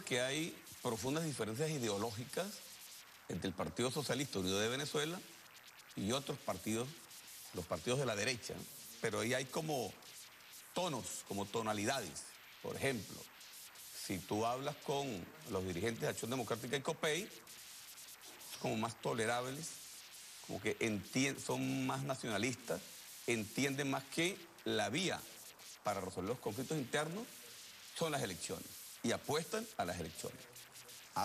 Que hay profundas diferencias ideológicas entre el Partido Socialista Unido de Venezuela y otros partidos, los partidos de la derecha, pero ahí hay como tonos, como tonalidades. Por ejemplo, si tú hablas con los dirigentes de Acción Democrática y COPEI, son como más tolerables, como que son más nacionalistas, entienden más que la vía para resolver los conflictos internos son las elecciones y apuestan a las elecciones.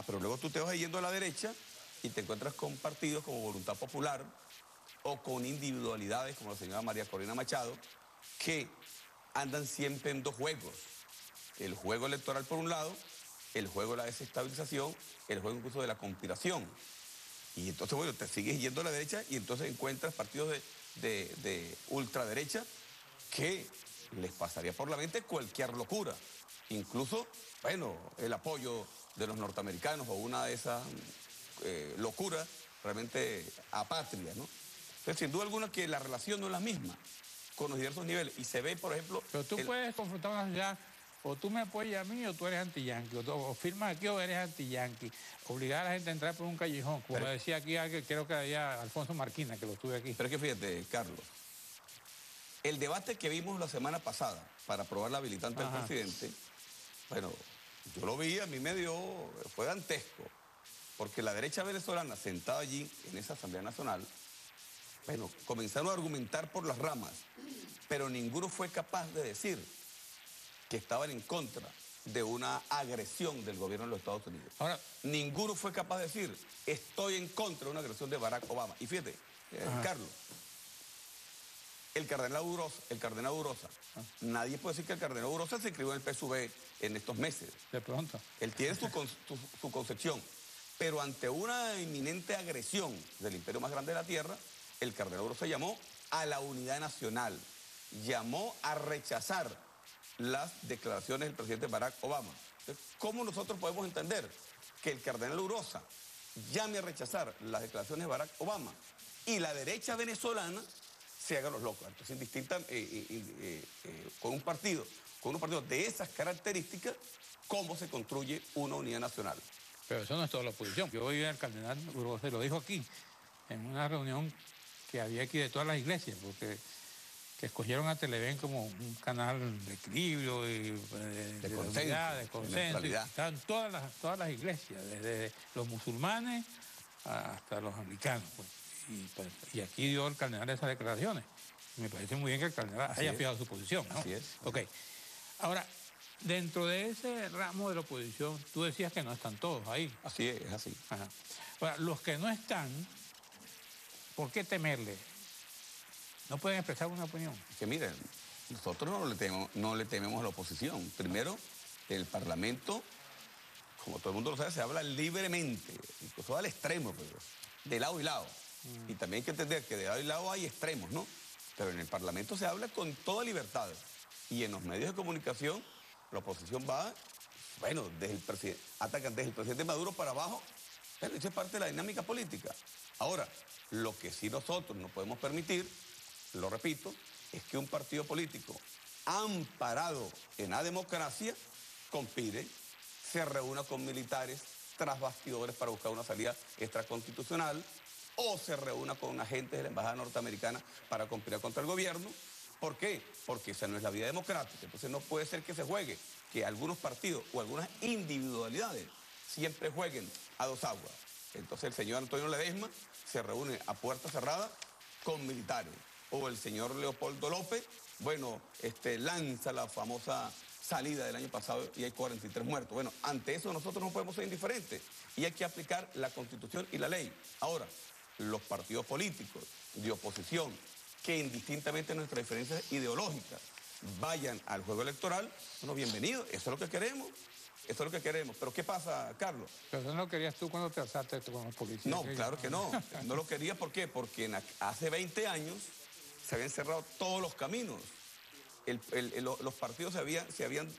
Pero luego tú te vas yendo a la derecha y te encuentras con partidos como Voluntad Popular o con individualidades como la señora María Corina Machado, que andan siempre en dos juegos. El juego electoral por un lado, el juego de la desestabilización, el juego incluso de la conspiración. Y entonces, bueno, te sigues yendo a la derecha y entonces encuentras partidos de ultraderecha que les pasaría por la mente cualquier locura. Incluso, bueno, el apoyo de los norteamericanos o una de esas locuras realmente apátridas, ¿no? Entonces, sin duda alguna que la relación no es la misma con los diversos niveles. Y se ve, por ejemplo... Pero tú puedes confrontar una sociedad, o tú me apoyas a mí o tú eres anti-yanqui, o firmas aquí o eres anti-yanqui. Obligar a la gente a entrar por un callejón, como lo decía aquí, creo que había Alfonso Marquina, que lo tuve aquí. Pero es que fíjate, Carlos, el debate que vimos la semana pasada para aprobar la habilitante del presidente, bueno, yo lo vi, a mí fue dantesco, porque la derecha venezolana sentada allí en esa Asamblea Nacional, bueno, comenzaron a argumentar por las ramas, pero ninguno fue capaz de decir que estaban en contra de una agresión del gobierno de los Estados Unidos. Ahora, ninguno fue capaz de decir, estoy en contra de una agresión de Barack Obama. Y fíjate, Carlos, el cardenal Urosa, nadie puede decir que el cardenal Urosa se inscribió en el PSUV en estos meses. De pronto. Él tiene su concepción, pero ante una inminente agresión del imperio más grande de la tierra, el cardenal Urosa llamó a la unidad nacional, llamó a rechazar las declaraciones del presidente Barack Obama. Entonces, ¿cómo nosotros podemos entender que el cardenal Urosa llame a rechazar las declaraciones de Barack Obama y la derecha venezolana se haga los locos? Entonces, con un partido de esas características, ¿cómo se construye una unidad nacional? Pero eso no es toda la oposición. Yo oí al cardenal Urosa, lo dijo aquí, en una reunión que había aquí de todas las iglesias, porque que escogieron a Televen como un canal de equilibrio, de consenso. Estaban todas las iglesias, desde los musulmanes hasta los anglicanos. Pues. Y aquí dio el cardenal esas declaraciones. Me parece muy bien que el cardenal haya fijado su posición, ¿no? Así es. Ok. Ahora, dentro de ese ramo de la oposición, tú decías que no están todos ahí. Así es así. Ajá. Ahora, los que no están, ¿por qué temerle? ¿No pueden expresar una opinión? Que miren, nosotros no le tememos a la oposición. Primero, el Parlamento, como todo el mundo lo sabe, se habla libremente, incluso al extremo, pero de lado y lado. Y también hay que entender que de lado y lado hay extremos, ¿no? Pero en el Parlamento se habla con toda libertad. Y en los medios de comunicación, la oposición va, bueno, atacan desde el presidente Maduro para abajo, pero eso es parte de la dinámica política. Ahora, lo que sí nosotros no podemos permitir, lo repito, es que un partido político amparado en la democracia conspire, se reúna con militares tras bastidores para buscar una salida extraconstitucional o se reúna con agentes de la embajada norteamericana para conspirar contra el gobierno. ¿Por qué? Porque esa no es la vida democrática. Entonces no puede ser que se juegue, que algunos partidos o algunas individualidades siempre jueguen a dos aguas. Entonces el señor Antonio Ledesma se reúne a puerta cerrada con militares. O el señor Leopoldo López, bueno, lanza la famosa salida del año pasado y hay 43 muertos. Bueno, ante eso nosotros no podemos ser indiferentes y hay que aplicar la Constitución y la ley. Ahora, los partidos políticos de oposición que indistintamente de nuestras diferencias ideológicas vayan al juego electoral, bueno, bienvenidos, eso es lo que queremos. Eso es lo que queremos. Pero ¿qué pasa, Carlos? Pero eso no lo querías tú cuando te alzaste con los policías. No, claro que no. No lo quería, ¿por qué? Porque hace 20 años se habían cerrado todos los caminos. Los partidos se habían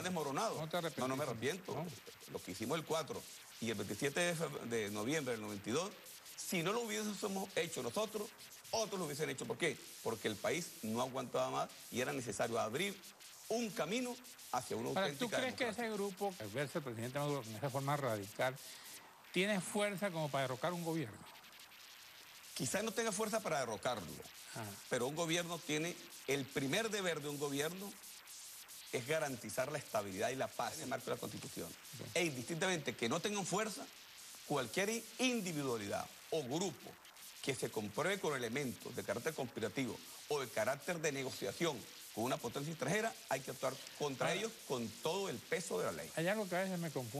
desmoronado. ¿No te arrepientes? No me arrepiento. ¿No? Lo que hicimos el 4 y el 27 de noviembre del 92, si no lo hubiésemos hecho nosotros, otros lo hubiesen hecho. ¿Por qué? Porque el país no aguantaba más y era necesario abrir un camino hacia una Ahora, auténtica ¿tú crees que democracia. ese grupo, al verse el presidente Maduro en esa forma radical, tiene fuerza como para derrocar un gobierno? Quizás no tenga fuerza para derrocarlo, pero un gobierno tiene, el primer deber de un gobierno es garantizar la estabilidad y la paz en el marco de la Constitución. E indistintamente que no tengan fuerza, cualquier individualidad o grupo que se compruebe con elementos de carácter conspirativo o de carácter de negociación con una potencia extranjera, hay que actuar contra ellos con todo el peso de la ley. Hay algo que a veces me confunde.